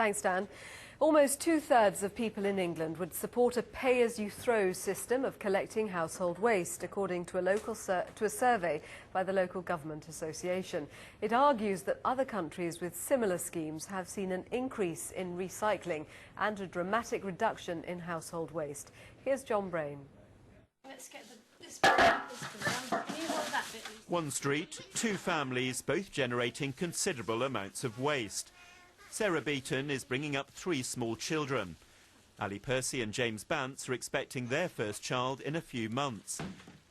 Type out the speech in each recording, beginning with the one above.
Thanks, Dan. Almost two-thirds of people in England would support a pay-as-you-throw system of collecting household waste, according to a survey by the Local Government Association. It argues that other countries with similar schemes have seen an increase in recycling and a dramatic reduction in household waste. Here's John Brain. Let's get this bit down. Can you hold that bit? One street, two families, both generating considerable amounts of waste. Sarah Beaton is bringing up three small children. Ali Percy and James Bantz are expecting their first child in a few months.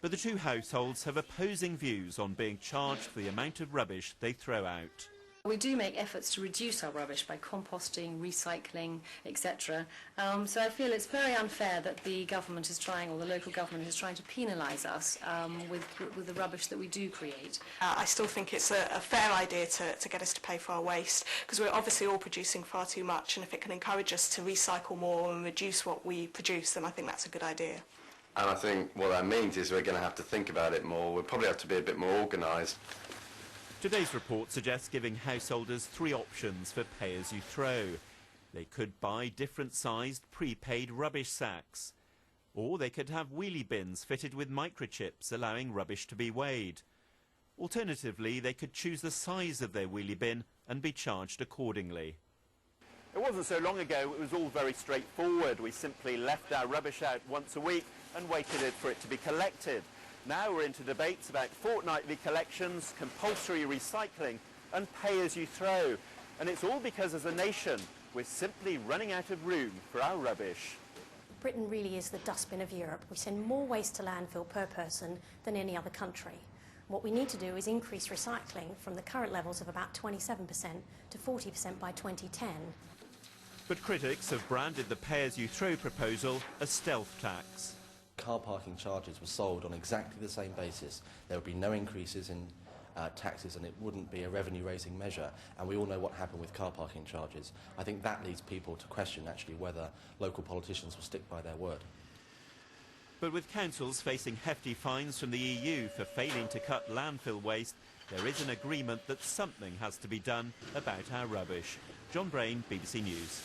But the two households have opposing views on being charged for the amount of rubbish they throw out. We do make efforts to reduce our rubbish by composting, recycling, etc. So I feel it's very unfair that the government is trying, or the local government is trying to penalise us with the rubbish that we do create. I still think it's a fair idea to get us to pay for our waste, because we're obviously all producing far too much, and if it can encourage us to recycle more and reduce what we produce, then I think that's a good idea. And I think what that means is we're going to have to think about it more. We'll probably have to be a bit more organised. Today's report suggests giving householders three options for pay-as-you-throw. They could buy different-sized prepaid rubbish sacks, or they could have wheelie bins fitted with microchips allowing rubbish to be weighed. Alternatively, they could choose the size of their wheelie bin and be charged accordingly. It wasn't so long ago it was all very straightforward. We simply left our rubbish out once a week and waited for it to be collected. Now we're into debates about fortnightly collections, compulsory recycling and pay-as-you-throw. And it's all because as a nation we're simply running out of room for our rubbish. Britain really is the dustbin of Europe. We send more waste to landfill per person than any other country. What we need to do is increase recycling from the current levels of about 27% to 40% by 2010. But critics have branded the pay-as-you-throw proposal a stealth tax. Car parking charges were sold on exactly the same basis. There would be no increases in taxes and it wouldn't be a revenue-raising measure. And we all know what happened with car parking charges. I think that leads people to question actually whether local politicians will stick by their word. But with councils facing hefty fines from the EU for failing to cut landfill waste, there is an agreement that something has to be done about our rubbish. John Brain, BBC News.